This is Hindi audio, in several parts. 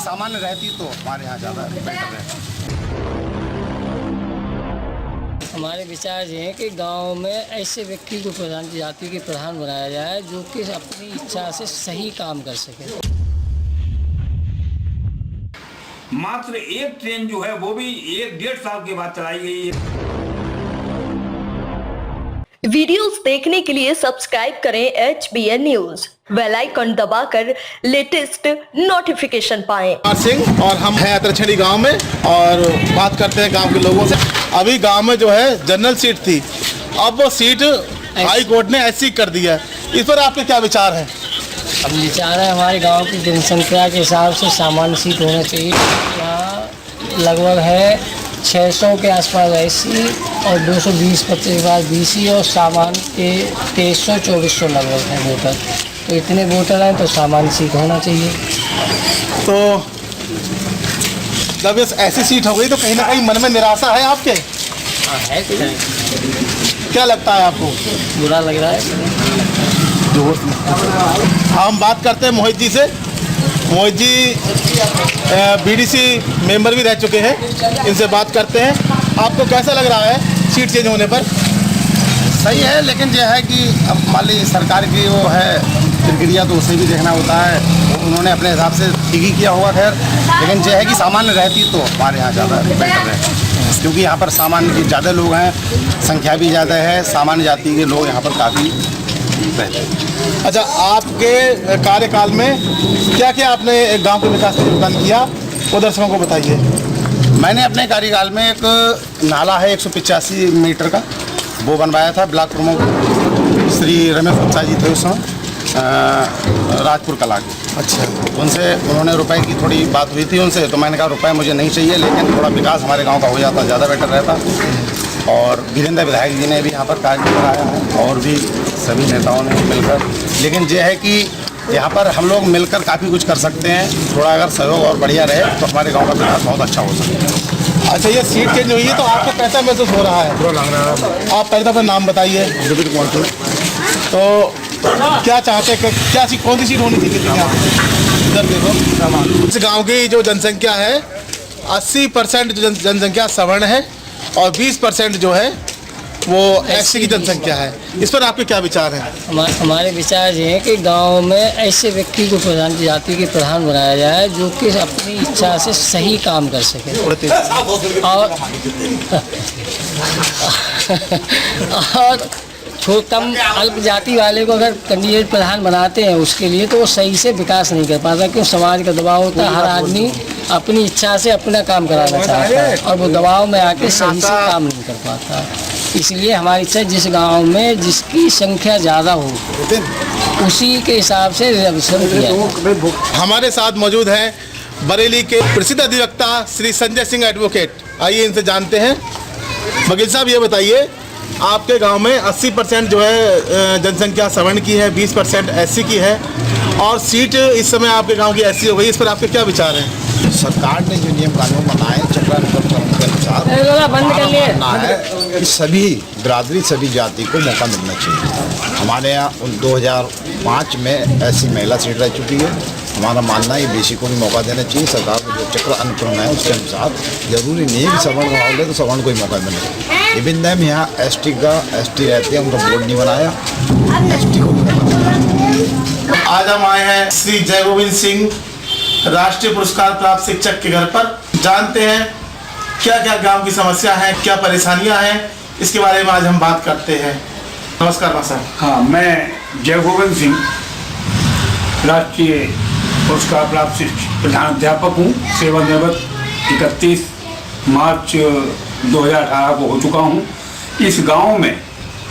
सामान्य रहती तो हमारे यहाँ ज़्यादा बेटर रहता। हमारे विचार ये हैं कि गांव में ऐसे व्यक्ति को प्रधान जाति के प्रधान बनाया जाए जो कि अपनी इच्छा से सही काम कर सके। मात्र एक ट्रेन जो है वो भी 1-1.5 साल के बाद चलाई गई है। वीडियोस देखने के लिए सब्सक्राइब करें HBN न्यूज, बेल आइकन दबाकर लेटेस्ट नोटिफिकेशन पाएं। सिंह और हम हैं अतरछड़ी गांव में और बात करते हैं गांव के लोगों से। अभी गांव में जो है जनरल सीट थी, अब वो सीट हाई कोर्ट ने ऐसी कर दी है। इस पर आपके क्या विचार हैं? अब विचार है हमारे गांव की जनसंख्या के हिसाब से सामान्य सीट होना चाहिए। यहाँ लगभग है 600 के आसपास ऐसी और 220-25 के बाद BC और सामान्य के 2300-2400 लगभग है वोटर। तो इतने वोटर हैं तो सामान्य सीट होना चाहिए। तो जब ये ऐसी सीट हो गई तो कहीं ना कहीं मन में निराशा है आपके? हाँ है। क्या लगता है आपको? बुरा लग रहा है। हम बात करते हैं मोहित जी से। मोहित जी BDC मेंबर भी रह चुके हैं, इनसे बात करते हैं। आपको कैसा लग रहा है सीट चेंज होने पर? सही है, लेकिन यह है कि अब मान ली सरकार की वो है प्रक्रिया तो उसे भी देखना होता है। उन्होंने अपने हिसाब से ठीक ही किया होगा खैर, लेकिन यह है कि सामान्य रहती तो हमारे यहाँ ज़्यादा बेटर रहता, क्योंकि यहाँ पर सामान्य ज़्यादा लोग हैं, संख्या भी ज़्यादा है, सामान्य जाति के लोग यहाँ पर काफ़ी रहते हैं। अच्छा, आपके कार्यकाल में क्या क्या आपने गांव के विकास में योगदान किया, वो दर्शकों को बताइए। मैंने अपने कार्यकाल में एक नाला है 185 मीटर का, वो बनवाया था। ब्लॉक प्रमुख श्री रमेश गुप्ता जी थे उस समय राजपुर कला के। अच्छा, उनसे उन्होंने रुपए की थोड़ी बात हुई थी उनसे, तो मैंने कहा रुपए मुझे नहीं चाहिए, लेकिन थोड़ा विकास हमारे गांव का हो जाता ज़्यादा बेटर रहता। और वीरेंद्र विधायक जी ने भी यहाँ पर कार्य कराया है और भी सभी नेताओं ने मिलकर। लेकिन यह है कि यहाँ पर हम लोग मिलकर काफ़ी कुछ कर सकते हैं। थोड़ा अगर सहयोग और बढ़िया रहे तो हमारे गांव का विकास बहुत अच्छा हो सकता है। अच्छा, ये सीट चेंज हुई है तो आपको कैसा महसूस हो रहा है? आप पहले तो अपना नाम बताइए। तो क्या चाहते हैं, क्या सीट, कौन सी सीट होनी चाहिए? इधर देखो, इस गांव की जो जनसंख्या है 80% जो जनसंख्या सवर्ण है और 20% जो है वो SC की जनसंख्या है। इस पर आपके क्या विचार हैं? हमारे विचार ये हैं कि गांव में ऐसे व्यक्ति को प्रधान जाति के प्रधान बनाया जाए जो कि अपनी इच्छा से सही काम कर सके। और कम अल्प जाति वाले को अगर कैंडिडेट प्रधान बनाते हैं उसके लिए तो वो सही से विकास नहीं कर पाता, क्योंकि समाज का दबाव होता है। हर आदमी अपनी इच्छा से अपना काम कराना चाहता है और वो दबाव में आके सही से काम नहीं कर पाता। इसलिए हमारी इच्छा जिस गांव में जिसकी संख्या ज़्यादा हो उसी के हिसाब से रिजर्वेशन किया। हमारे साथ मौजूद हैं बरेली के प्रसिद्ध अधिवक्ता श्री संजय सिंह एडवोकेट। आइए इनसे जानते हैं। वकील साहब, ये बताइए, आपके गांव में 80% जो है जनसंख्या सवर्ण की है, 20% SC की है और सीट इस समय आपके गांव की SC हो गई। इस पर आपके क्या विचार हैं? सरकार ने जो नियम कानून बनाए चक्रानुसार के अनुसार मानना है कि सभी बिरादरी, सभी जाति को मौका मिलना चाहिए। हमारे यहाँ 2005 में ऐसी महिला सीट रह चुकी है। हमारा मानना है BC को भी मौका देना चाहिए। सरकार को जो चक्र अनुक्रम है उसके अनुसार जरूरी नहीं है कि सवर्ण का होगा तो सवर्ण को ही मौका मिले। इवन टाइम यहाँ ST रहते हैं, उनका बोर्ड नहीं बनाया, ST को भी मौका। आज हम आए हैं श्री जय गोविंद सिंह राष्ट्रीय पुरस्कार प्राप्त शिक्षक के घर पर। जानते हैं क्या क्या गांव की समस्या है, क्या परेशानियां हैं, इसके बारे में आज हम बात करते हैं। नमस्कार सर। हाँ, मैं जय गोविंद सिंह राष्ट्रीय पुरस्कार प्राप्त प्रधानाध्यापक हूँ। सेवानिवृत्त 31 मार्च 2018 को हो चुका हूँ। इस गांव में,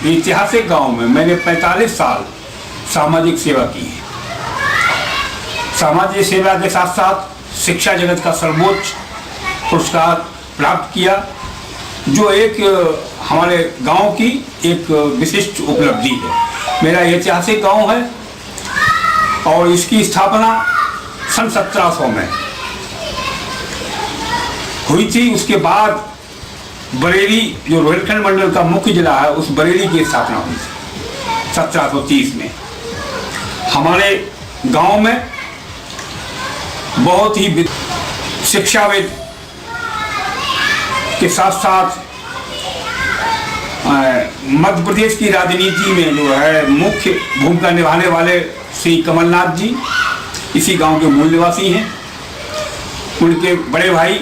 ऐतिहासिक गांव में मैंने 45 साल सामाजिक सेवा की है। सामाजिक सेवा के साथ साथ शिक्षा जगत का सर्वोच्च पुरस्कार प्राप्त किया, जो एक हमारे गांव की एक विशिष्ट उपलब्धि है। मेरा ऐतिहासिक गांव है और इसकी स्थापना सन 1700 में हुई थी। उसके बाद बरेली, जो रोहिलखंड मंडल का मुख्य जिला है, उस बरेली की स्थापना हुई थी 1730 में। हमारे गांव में बहुत ही शिक्षाविद के साथ साथ मध्य प्रदेश की राजनीति में जो है मुख्य भूमिका निभाने वाले श्री कमलनाथ जी इसी गांव के मूल निवासी हैं। उनके बड़े भाई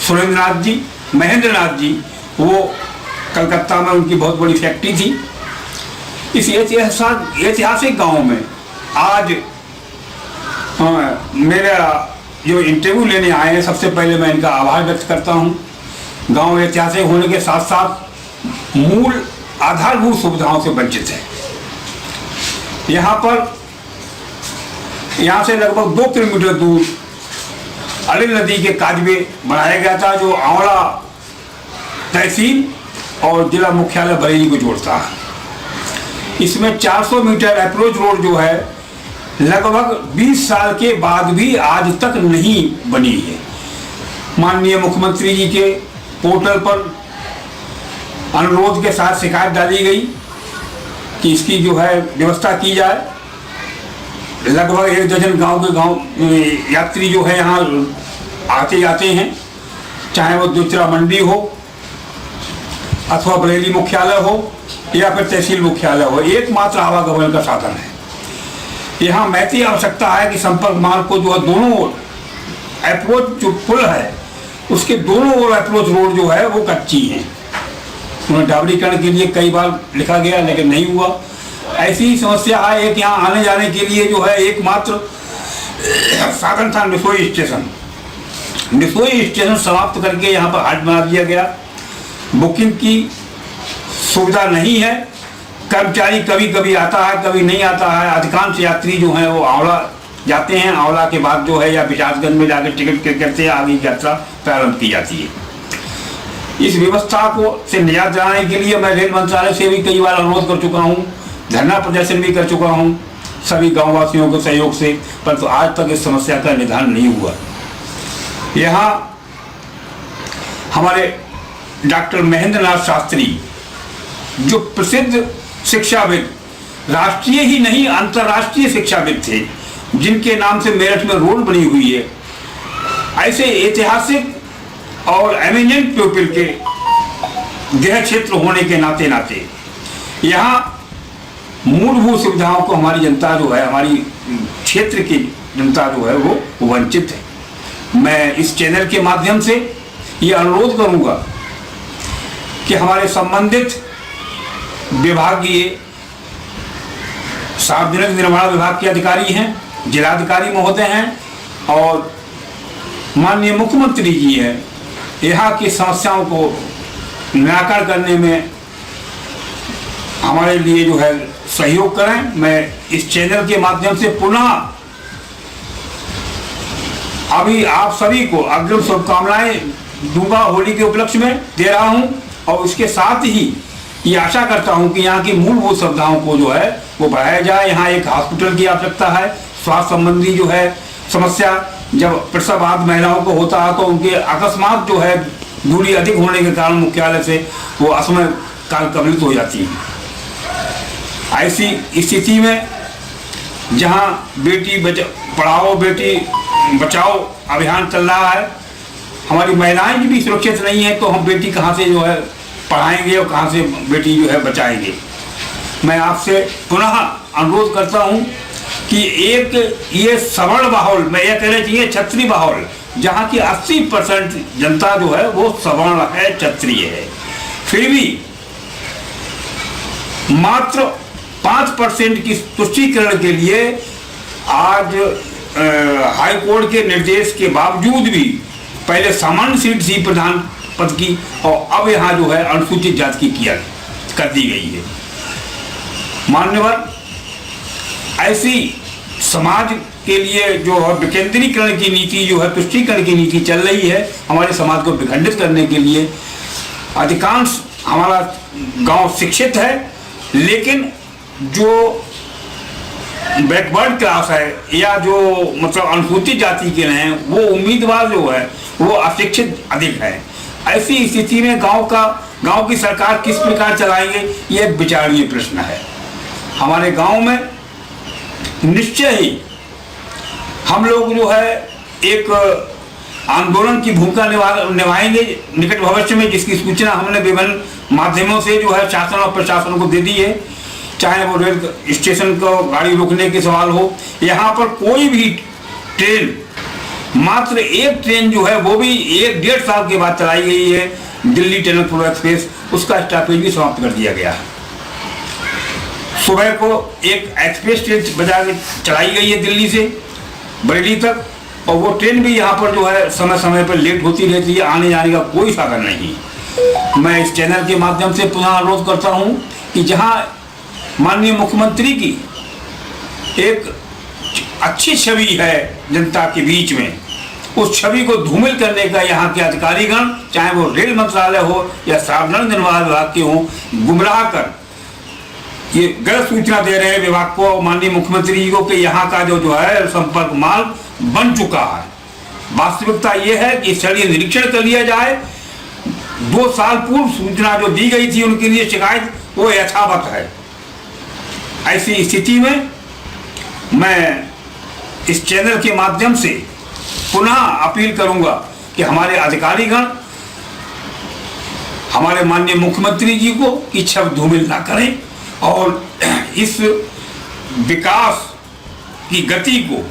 सुरेंद्रनाथ जी, महेंद्रनाथ जी, वो कलकत्ता में उनकी बहुत बड़ी फैक्ट्री थी। इस ऐतिहासिक गांव में आज मेरा जो इंटरव्यू लेने आए हैं, सबसे पहले मैं इनका आभार व्यक्त करता हूं। गांव ऐतिहासिक होने के साथ साथ मूल आधारभूत सुविधाओं से वंचित है। यहाँ से लगभग 2 किलोमीटर दूर अलिल नदी के काजबे बनाया गया था, जो आंवला तहसील और जिला मुख्यालय बरेली को जोड़ता है। इसमें 400 मीटर अप्रोच रोड जो है लगभग 20 साल के बाद भी आज तक नहीं बनी है। माननीय मुख्यमंत्री जी के पोर्टल पर अनुरोध के साथ शिकायत डाली गई कि इसकी जो है व्यवस्था की जाए। लगभग 1 दर्जन गांव के यात्री जो है यहाँ आते जाते हैं, चाहे वो दुचरा मंडी हो अथवा बरेली मुख्यालय हो या फिर तहसील मुख्यालय हो, एकमात्र आवागमन का साधन है। यहाँ महती आवश्यकता है कि संपर्क मार्ग को जो है दोनों ओर अप्रोच जो पुल है उसके दोनों ओर अप्रोच रोड जो है वो कच्ची है। उन्हें डाबरीकरण के लिए कई बार लिखा गया लेकिन नहीं हुआ। ऐसी ही समस्या है एक यहाँ आने जाने के लिए जो है एकमात्र साधन था निसोई स्टेशन। निसोई स्टेशन समाप्त करके यहाँ पर हाट बना दिया गया। बुकिंग की सुविधा नहीं है। कर्मचारी कभी कभी आता है, कभी नहीं आता है। अधिकांश यात्री जो हैं वो आंवला जाते हैं, आंवला के बाद जो है या विकासगंज में जाकर टिकट करते हैं, आगे की यात्रा प्रारंभ की जाती है। इस व्यवस्था को से निजात दिलाने के लिए मैं रेल मंत्रालय से भी कई बार अनुरोध कर चुका हूँ, धरना प्रदर्शन भी कर चुका हूँ सभी गाँव वासियों के सहयोग से, परंतु आज तक इस समस्या का निदान नहीं हुआ। यहाँ हमारे डॉक्टर महेंद्रनाथ शास्त्री जो प्रसिद्ध शिक्षाविद, राष्ट्रीय ही नहीं अंतर्राष्ट्रीय शिक्षाविद थे, जिनके नाम से मेरठ में रोड बनी हुई है, ऐसे ऐतिहासिक और एमिनेंट पीपल के गृह क्षेत्र होने के नाते नाते यहाँ मूलभूत सुविधाओं को हमारी जनता जो है, हमारी क्षेत्र की जनता जो है वो वंचित है। मैं इस चैनल के माध्यम से ये अनुरोध करूंगा कि हमारे संबंधित विभागीय सार्वजनिक निर्माण विभाग के अधिकारी हैं, जिलाधिकारी महोदय हैं और माननीय मुख्यमंत्री जी हैं, यहाँ की समस्याओं को निराकरण करने में हमारे लिए जो है सहयोग करें। मैं इस चैनल के माध्यम से पुनः अभी आप सभी को अग्रिम शुभकामनाएं दूंगा, होली के उपलक्ष्य में दे रहा हूं और उसके साथ ही ये आशा करता हूं कि यहाँ की मूलभूत सुविधाओं को जो है वो बढ़ाया जाए। यहाँ एक हॉस्पिटल की आवश्यकता है। स्वास्थ्य संबंधी जो है समस्या जब प्रसव बाद महिलाओं को होता है तो उनके अकस्मात जो है दूरी अधिक होने के कारण मुख्यालय से वो असमय काल कवलित हो जाती है। ऐसी स्थिति में जहाँ बेटी पढ़ाओ बेटी बचाओ अभियान चल रहा है, हमारी महिलाएं भी सुरक्षित नहीं है, तो हम बेटी कहाँ से जो है पढ़ाएंगे और कहाँ से बेटी जो है बचाएंगे। मैं आपसे पुनः अनुरोध करता हूँ कि एक ये सवर्ण माहौल, मैं ये कहना चाहिए क्षत्रिय माहौल, जहाँ की 80% जनता जो है वो सवर्ण है, क्षत्रिय है, फिर भी मात्र 5% की तुष्टीकरण के लिए आज हाई कोर्ट के निर्देश के बावजूद भी पहले सामान्य सीट थी प्रधान पद की और अब यहाँ जो है अनुसूचित जाति की कर दी गई है। मान्यवर, ऐसी समाज के लिए जो है विकेंद्रीकरण की नीति जो है, तुष्टीकरण की नीति चल रही है, हमारे समाज को विखंडित करने के लिए। अधिकांश हमारा गांव शिक्षित है, लेकिन जो बैकवर्ड क्लास है या जो मतलब अनुसूचित जाति के हैं वो उम्मीदवार जो है वो अशिक्षित अधिक है। ऐसी स्थिति में गांव की सरकार किस प्रकार चलाएंगे, ये एक विचारणीय प्रश्न है। हमारे गांव में निश्चय ही हम लोग जो है एक आंदोलन की भूमिका निभाएंगे निकट भविष्य में, जिसकी सूचना हमने विभिन्न माध्यमों से जो है शासन और प्रशासन को दे दी है। चाहे वो रेल स्टेशन को गाड़ी रोकने के सवाल हो, यहाँ पर कोई भी ट्रेन, मात्र एक ट्रेन जो है वो भी 1-1.5 साल के बाद चलाई गई है, दिल्ली टनकपुर एक्सप्रेस, उसका स्टॉपेज भी समाप्त कर दिया गया है। सुबह को एक एक्सप्रेस ट्रेन बजा के चलाई गई है दिल्ली से बरेली तक, और वो ट्रेन भी यहाँ पर जो है समय समय पर लेट होती रहती है, आने जाने का कोई साधन नहीं। मैं इस चैनल के माध्यम से पुनः अनुरोध करता हूँ कि जहाँ माननीय मुख्यमंत्री की एक अच्छी छवि है जनता के बीच में, उस छवि को धूमिल करने का यहाँ के अधिकारीगण, चाहे वो रेल मंत्रालय हो या सार्वजनिक निर्माण विभाग के हो, गुमराह कर ये गलत सूचना दे रहे हैं विभाग को, माननीय मुख्यमंत्री जी को, कि यहाँ का जो है संपर्क मार्ग बन चुका है। वास्तविकता ये है कि स्थलीय निरीक्षण कर लिया जाए। 2 साल पूर्व सूचना जो दी गई थी उनके लिए शिकायत, वो यथावत है। ऐसी स्थिति में मैं इस चैनल के माध्यम से पुनः अपील करूंगा कि हमारे अधिकारीगण हमारे माननीय मुख्यमंत्री जी को की छवि धूमिल ना करें और इस विकास की गति को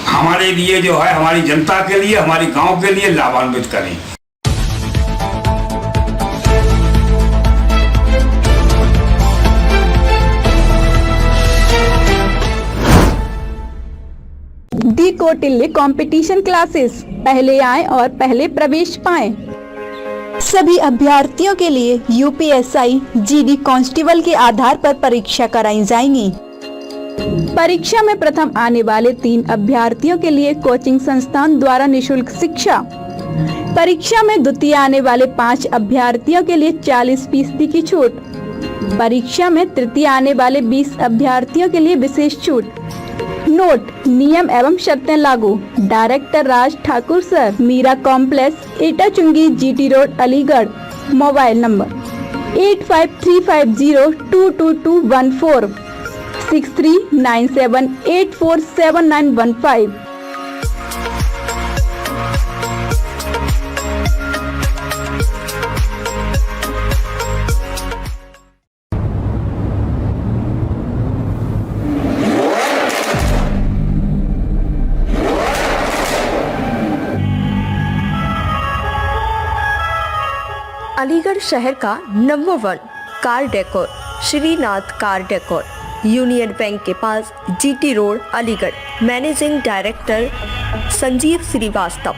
हमारे लिए जो है, हमारी जनता के लिए, हमारी गांव के लिए लाभान्वित करें। दी कौटिल्य कंपटीशन क्लासेस, पहले आएं और पहले प्रवेश पाएं। सभी अभ्यर्थियों के लिए यूपीएसआई जीडी कांस्टेबल के आधार पर परीक्षा कराई जाएंगी। परीक्षा में प्रथम आने वाले 3 अभ्यर्थियों के लिए कोचिंग संस्थान द्वारा निशुल्क शिक्षा। परीक्षा में द्वितीय आने वाले 5 अभ्यर्थियों के लिए 40% की छूट। परीक्षा में तृतीय आने वाले 20 अभ्यर्थियों के लिए विशेष छूट। नोट: नियम एवं शर्तें लागू। Director Raj Thakur sir, Meera complex, Etah Chungi, GT road, Aligarh. Mobile number 8535022214, 6397847915। Aligarh शहर का number 1 car decor Shrinath car decor, Union Bank के पास, GT road, Aligarh. Managing director Sanjeev Srivastava.